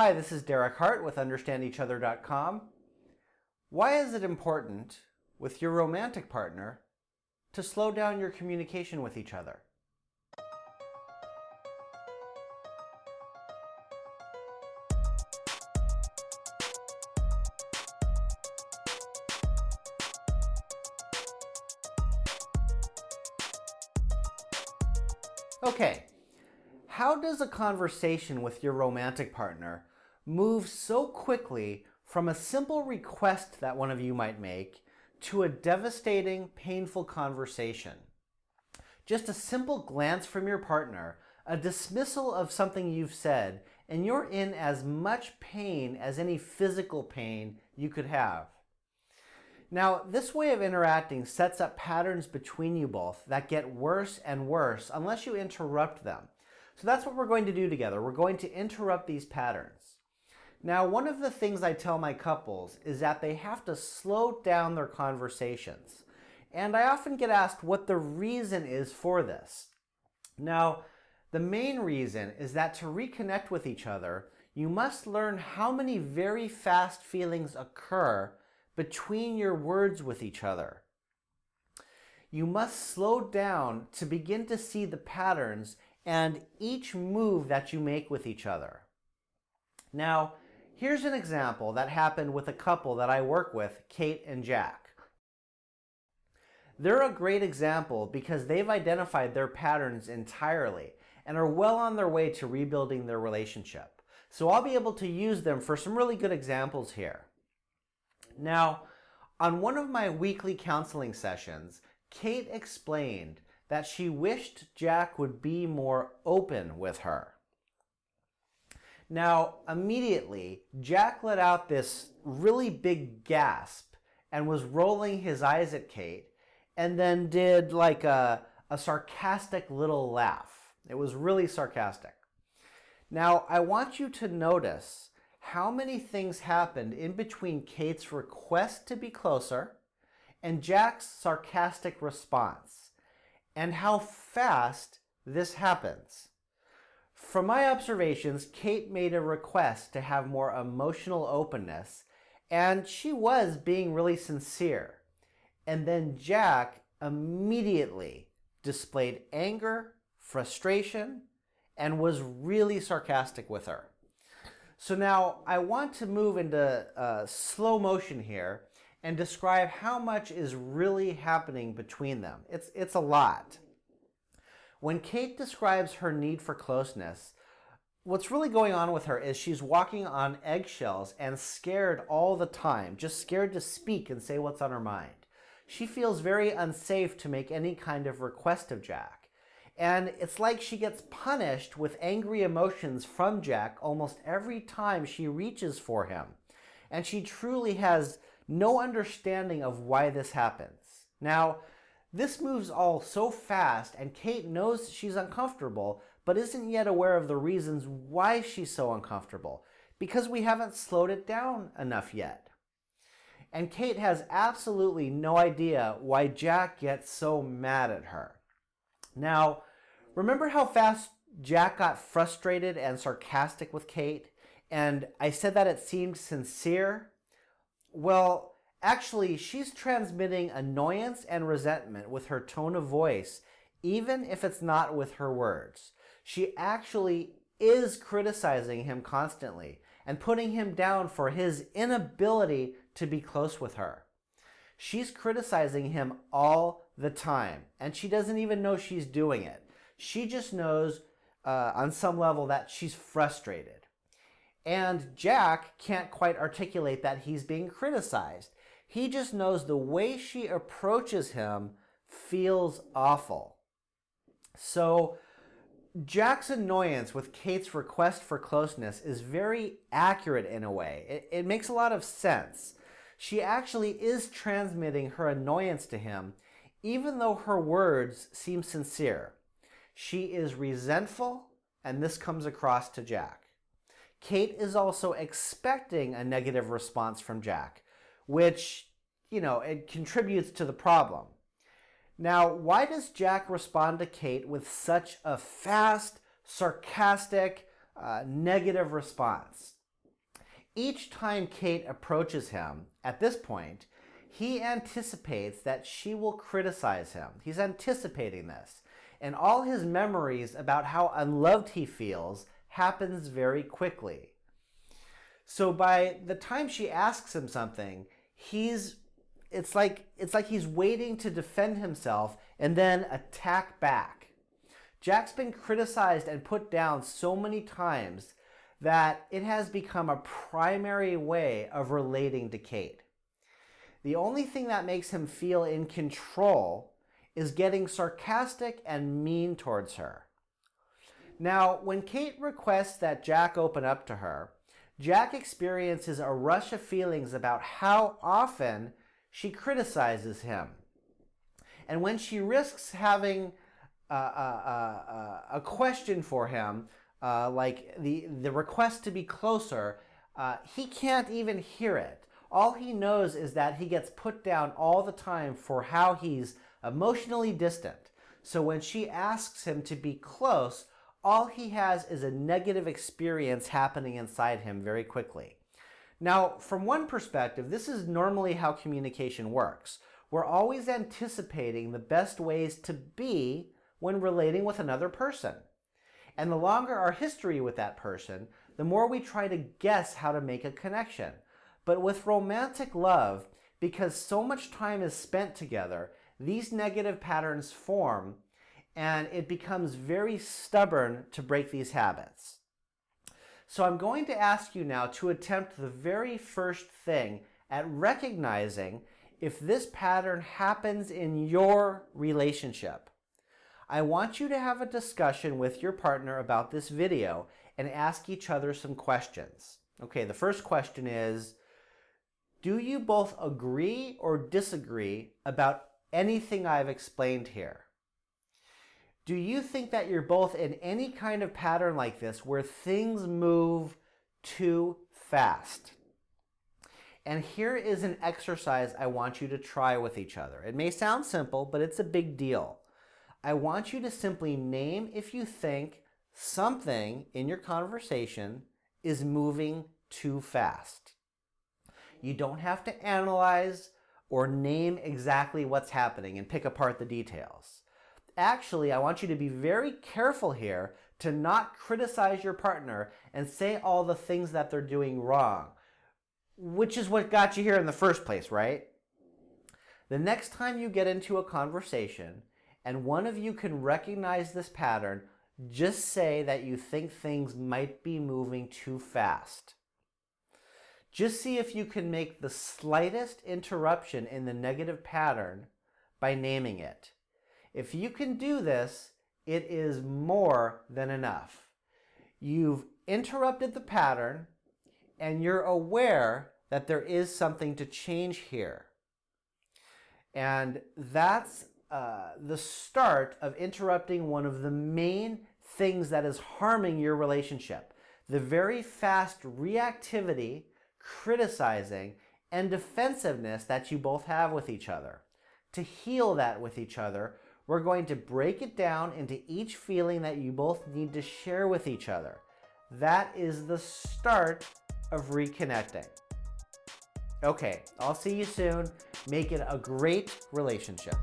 Hi, this is Derek Hart with UnderstandEachOther.com. Why is it important with your romantic partner to slow down your communication with each other? Okay, how does a conversation with your romantic partner move so quickly from a simple request that one of you might make to a devastating, painful conversation? Just a simple glance from your partner, a dismissal of something you've said, and you're in as much pain as any physical pain you could have. Now, this way of interacting sets up patterns between you both that get worse and worse unless you interrupt them. So that's what we're going to do together. We're going to interrupt these patterns. Now, one of the things I tell my couples is that they have to slow down their conversations. And I often get asked what the reason is for this. Now, the main reason is that to reconnect with each other, you must learn how many very fast feelings occur between your words with each other. You must slow down to begin to see the patterns and each move that you make with each other. Now, here's an example that happened with a couple that I work with, Kate and Jack. They're a great example because they've identified their patterns entirely and are well on their way to rebuilding their relationship. So I'll be able to use them for some really good examples here. Now, on one of my weekly counseling sessions, Kate explained that she wished Jack would be more open with her. Now, immediately, Jack let out this really big gasp and was rolling his eyes at Kate and then did like a sarcastic little laugh. It was really sarcastic. Now, I want you to notice how many things happened in between Kate's request to be closer and Jack's sarcastic response, and how fast this happens. From my observations, Kate made a request to have more emotional openness, and she was being really sincere. And then Jack immediately displayed anger, frustration, and was really sarcastic with her. So now I want to move into slow motion here and describe how much is really happening between them. It's a lot. When Kate describes her need for closeness, what's really going on with her is she's walking on eggshells and scared all the time, just scared to speak and say what's on her mind. She feels very unsafe to make any kind of request of Jack. And it's like she gets punished with angry emotions from Jack almost every time she reaches for him. And she truly has no understanding of why this happens. Now, this moves all so fast, and Kate knows she's uncomfortable, but isn't yet aware of the reasons why she's so uncomfortable, because we haven't slowed it down enough yet. And Kate has absolutely no idea why Jack gets so mad at her. Now, remember how fast Jack got frustrated and sarcastic with Kate? And I said that it seemed sincere? Well, actually, she's transmitting annoyance and resentment with her tone of voice, even if it's not with her words. She actually is criticizing him constantly and putting him down for his inability to be close with her. She's criticizing him all the time, and she doesn't even know she's doing it. She just knows on some level that she's frustrated. And Jack can't quite articulate that he's being criticized. He just knows the way she approaches him feels awful. So Jack's annoyance with Kate's request for closeness is very accurate in a way. It makes a lot of sense. She actually is transmitting her annoyance to him, even though her words seem sincere. She is resentful, and this comes across to Jack. Kate is also expecting a negative response from Jack, which, it contributes to the problem. Now, why does Jack respond to Kate with such a fast, sarcastic, negative response? Each time Kate approaches him, at this point, he anticipates that she will criticize him. He's anticipating this. And all his memories about how unloved he feels happens very quickly. So by the time she asks him something, it's like he's waiting to defend himself and then attack back. Jack's been criticized and put down so many times that it has become a primary way of relating to Kate. The only thing that makes him feel in control is getting sarcastic and mean towards her. Now, when Kate requests that Jack open up to her, Jack experiences a rush of feelings about how often she criticizes him. And when she risks having a question for him, like the request to be closer, he can't even hear it. All he knows is that he gets put down all the time for how he's emotionally distant. So when she asks him to be close, all he has is a negative experience happening inside him very quickly. Now, from one perspective, this is normally how communication works. We're always anticipating the best ways to be when relating with another person. And the longer our history with that person, the more we try to guess how to make a connection. But with romantic love, because so much time is spent together, these negative patterns form, and it becomes very stubborn to break these habits. So I'm going to ask you now to attempt the very first thing at recognizing if this pattern happens in your relationship. I want you to have a discussion with your partner about this video and ask each other some questions. Okay, the first question is, do you both agree or disagree about anything I've explained here? Do you think that you're both in any kind of pattern like this where things move too fast? And here is an exercise I want you to try with each other. It may sound simple, but it's a big deal. I want you to simply name if you think something in your conversation is moving too fast. You don't have to analyze or name exactly what's happening and pick apart the details. Actually, I want you to be very careful here to not criticize your partner and say all the things that they're doing wrong, which is what got you here in the first place, right? The next time you get into a conversation and one of you can recognize this pattern, just say that you think things might be moving too fast. Just see if you can make the slightest interruption in the negative pattern by naming it. If you can do this, it is more than enough. You've interrupted the pattern and you're aware that there is something to change here. And that's the start of interrupting one of the main things that is harming your relationship. The very fast reactivity, criticizing, and defensiveness that you both have with each other. To heal that with each other, we're going to break it down into each feeling that you both need to share with each other. That is the start of reconnecting. Okay, I'll see you soon. Make it a great relationship.